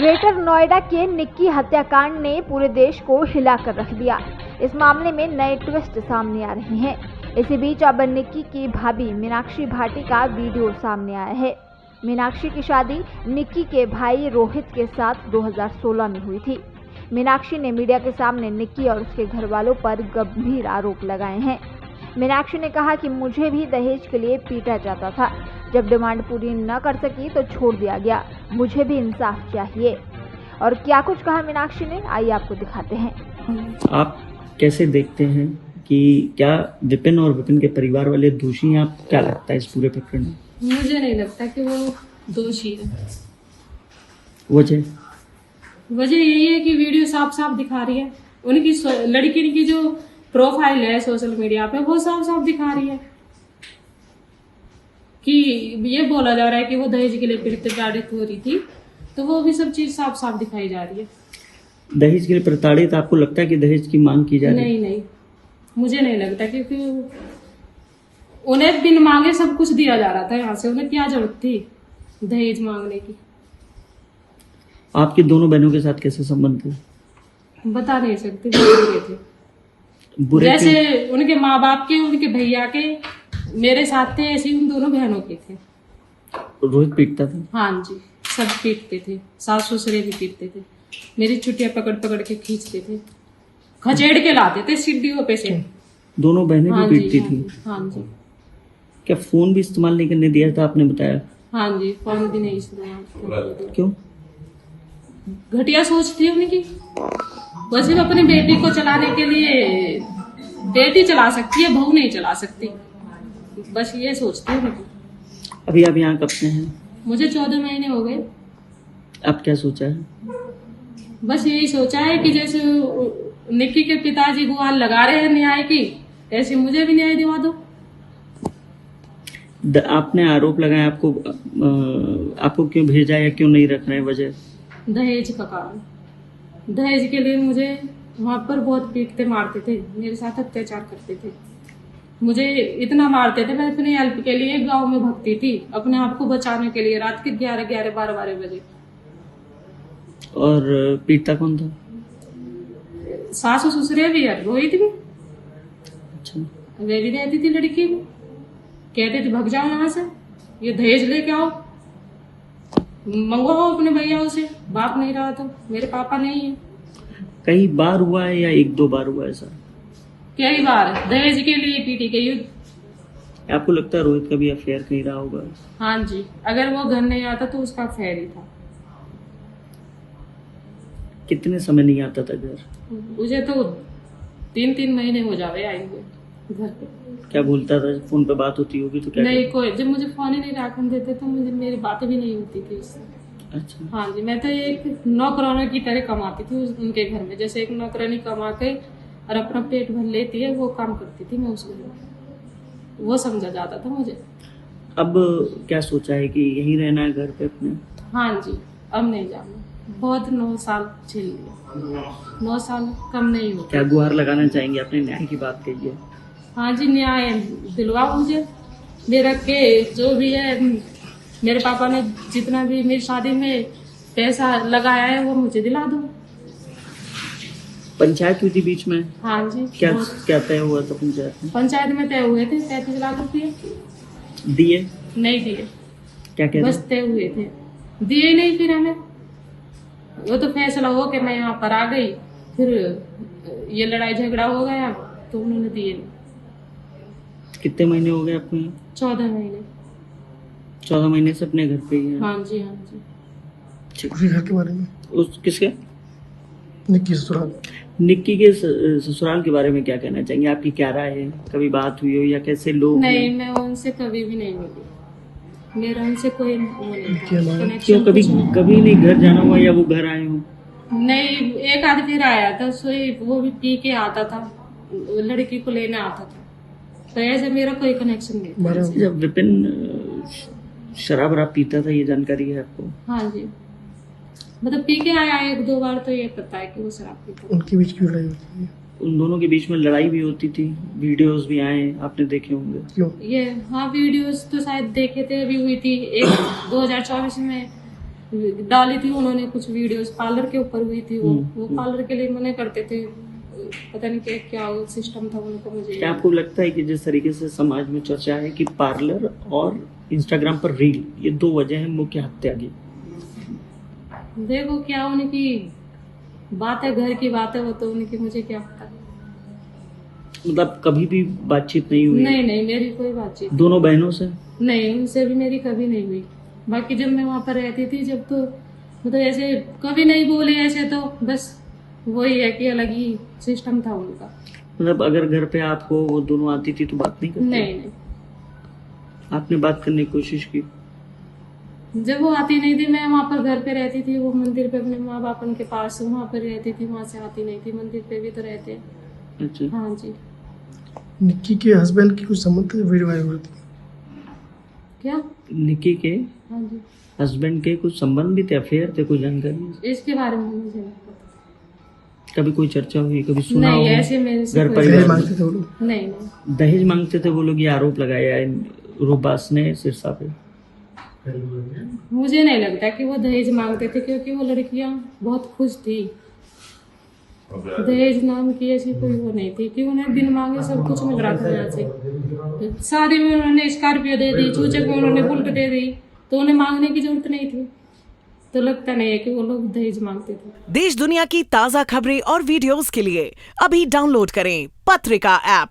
Greater Noida के निक्की हत्याकांड ने पूरे देश को हिलाकर रख दिया। इस मामले में नए ट्विस्ट सामने आ रहे हैं। इसी बीच अब निक्की की भाभी मीनाक्षी भाटी का वीडियो सामने आया है। मीनाक्षी की शादी निक्की के भाई रोहित के साथ 2016 में हुई थी। मीनाक्षी ने मीडिया के सामने निक्की और उसके घर वालों पर गंभीर आरोप लगाए हैं। मीनाक्षी ने कहा कि मुझे भी दहेज के लिए पीटा जाता था। जब डिमांड पूरी न कर सकी तो छोड़ दिया गया। मुझे भी इंसाफ चाहिए। और क्या कुछ कहा मीनाक्षी ने, आइए आपको दिखाते हैं। आप कैसे देखते हैं कि क्या विपिन और विपिन के परिवार वाले दोषी हैं? आपको क्या लगता है इस पूरे प्रकरण में? मुझे नहीं लगता कि वो दोषी है। वजह यही है कि वीडियो साफ साफ दिखा रही है। उनकी लड़की की जो प्रोफाइल है सोशल मीडिया पे वो साफ साफ दिखा रही है कि ये बोला जा रहा है कि वो दहेज के लिए प्रताड़ित हो रही थी, तो वो भी सब चीज साफ साफ दिखाई जा रही है। दहेज के लिए प्रताड़ित आपको लगता है कि दहेज की मांग की जा रही है? नहीं, मुझे नहीं लगता, क्योंकि उन्हें बिन मांगे सब कुछ दिया जा रहा था यहाँ से। उन्हें क्या जरूरत थी दहेज मांगने की? आपकी दोनों बहनों के साथ कैसे संबंध थे? बता नहीं सकते, बुरे थे। जैसे उनके माँ बाप के, उनके भैया के मेरे साथ थे, ऐसे उन दोनों बहनों के थे। रोहित पीटता था? हाँ जी, सब पीटते थे। सास ससुरे भी पीटते थे। मेरी छुट्टियां पकड़ पकड़ के खींचते थे, खचेड़ के लाते थे सीढ़ियों पे से। दोनों बहनें भी पीटती थी? हाँ जी। क्या फोन भी इस्तेमाल नहीं करने दिया था आपने बताया? हाँ जी, फोन भी नहीं इस्तेमाल। क्यों? घटिया सोच थी उनकी। वो सिर्फ अपनी बेटी को चलाने के लिए, बेटी चला सकती है, बहू नहीं चला सकती, बस ये सोचती हूँ। अभी आप यहाँ कब से हैं? मुझे 14 महीने हो गए। अब क्या सोचा है? बस यही सोचा है कि जैसे निक्की के पिताजी गुहार लगा रहे हैं न्याय की, ऐसे मुझे भी न्याय दिवा दो। आपने आरोप लगाया, आपको क्यों भेजा या क्यों नहीं रख रहे हैं? वजह दहेज का कारण। दहेज के लिए मुझे वहां पर बहुत पीटते मारते थे, मेरे साथ अत्याचार करते थे। मुझे इतना मारते थे, मैं अपनी हेल्प के लिए गांव में भगती थी, अपने आप को बचाने के लिए, रात के 11-12 बजे। और पीटता कौन था? सासू ससुरे भी है, रोहित भी। अच्छा। वे भी रहती थी लड़की भी। कहते थे भग जाओ यहाँ से, ये दहेज लेके आओ, मंगवाओ अपने भैया से। बाप नहीं रहा तो, मेरे पापा नहीं है। कई बार हुआ है या 1-2 बार हुआ ऐसा? कई बार दहेज के लिए पीटी गई। आपको लगता है रोहित का भी अफेयर कहीं रहा होगा? हाँ जी, अगर वो घर नहीं आता तो उसका अफेयर ही था। कितने समय नहीं आता था घर? मुझे तो 3-3 महीने हो जावे आए हुए घर पे। क्या बोलता था? फोन पे बात होती होगी तो क्या? नहीं, कोई जब मुझे फोन ही नहीं रखने देते तो मुझे मेरी बातें भी नहीं होती थी उससे। अच्छा। हाँ जी, मैं तो एक नौकरानी की तरह कमाती थी उनके घर में। जैसे एक नौकरानी कमा के और अपना पेट भर लेती है, वो काम करती थी मैं उस घर में। वो समझा जाता था मुझे। अब क्या सोचा है कि यहीं रहना है घर पे अपने? हाँ जी, अब नहीं जाना। बहुत 9 साल झेल लिया, 9 साल कम नहीं होता। क्या गुहार लगाना चाहेंगे? आपने न्याय की बात कही है। हाँ जी, न्याय दिलवाओ मुझे। मेरा के जो भी है, मेरे पापा ने जितना भी मेरी शादी में पैसा लगाया है वो मुझे दिला दो। पंचायत हुई थी बीच में? हाँ जी। क्या तय हुआ था पंचायत में? पंचायत में तय हुए थे 33 लाख रुपये। दिए? नहीं दिए। क्या कहते? बस तय हुए थे, दिए ही नहीं। फिर हमें वो तो फैसला हो के मैं यहाँ पर आ गई, फिर ये लड़ाई झगड़ा हो गया तो उन्होंने दिए नहीं। कितने महीने हो गए आपको यहाँ? 14 महीने। 14 महीने से अपने घर पे ही है? हाँ जी, हाँ जी। उसी घर के बारे में? उस किसके? निक्की ससुराल। निक्की के ससुराल के बारे में क्या कहना चाहेंगे? आपकी क्या राय है? कभी बात हुई हो या कैसे लोग? नहीं, मैं उनसे कभी भी नहीं मिली। मेरा उनसे कोई वो नहीं था। क्यों? कभी नहीं घर जाना हुआ या वो घर आए हो? नहीं, एक आध फिर आया था, सोई वो भी पी के आता था, लड़की को लेने आता था, तो ऐसे मेरा कोई कनेक्शन नहीं था। जब विपिन शराब पीता था, ये जानकारी है आपको? हाँ जी, मतलब पी के आया 1-2 बार, तो ये पता है कि वो शराब पीता। उनके बीच की लड़ाई होती है? उन दोनों के बीच में लड़ाई भी होती थी, वीडियोस भी आए, आपने देखे होंगे। क्यों? ये हाँ, वीडियोस तो शायद देखे थे, अभी हुई थी एक 2024 में डाली थी उन्होंने कुछ वीडियोस, पार्लर के ऊपर हुई थी वो हम्म। पार्लर के लिए मना करते थे, पता नहीं क्या सिस्टम था उनको। मुझे क्या आपको लगता है कि जिस तरीके से समाज में चर्चा है कि पार्लर और इंस्टाग्राम पर रील, ये दो वजह है मुख्य हत्या की? देखो क्या उनकी बात है, घर की बात है, वो तो उनकी, मुझे क्या पता। मतलब कभी भी बातचीत नहीं हुई? नहीं, मेरी कोई बातचीत दोनों बहनों से? नहीं, उनसे भी मेरी कभी नहीं हुई। बाकी जब मैं वहां पर रहती थी, जब तो मतलब ऐसे कभी नहीं बोले ऐसे, तो बस वही है कि अलग ही सिस्टम था उनका। मतलब अगर घर पे आप हो, वो दोनों आती थी तो बात नहीं करती? नहीं, आपने बात करने की कोशिश की? जब वो आती नहीं थी, मैं वहाँ पर घर पे रहती थी, वो मंदिर पे अपने माँ बाप उनके पास वहाँ पर रहती थी, वहाँ से आती नहीं थी। मंदिर पे भी तो रहते हैं। अच्छा। हाँ जी। निक्की के हस्बैंड की कुछ संबंध थे, वीडियो वायरल हुई थी। क्या? निक्की के हाँ जी, हस्बैंड के कुछ संबंध भी थे, अफेयर थे, कुछ जानकारी? इसके बारे में मुझे नहीं पता। कभी कोई चर्चा हुई, कभी सुना नहीं, हो? ऐसे मेरे से घर कोई परिवार दहेज में? मांगते थे वो लोग। नहीं। दहेज मांगते थे वो लोग, ये आरोप लगाया है रूबास ने सिरसा पे। मुझे नहीं लगता कि वो दहेज मांगते थे, क्योंकि वो लड़कियां बहुत खुश थी। दहेज नाम की ऐसी कोई वो नहीं थी कि उन्हें बिन मांगे सब कुछ मिल रहा था यहाँ से। शादी में उन्होंने स्कॉर्पियो दे दी, चूचे को उन्होंने बुलेट दे दी, तो उन्हें मांगने की जरूरत नहीं थी। तो लगता नहीं है कि वो लोग दहेज मांगते थे। देश दुनिया की ताजा खबरें और वीडियोस के लिए अभी डाउनलोड करें पत्रिका ऐप।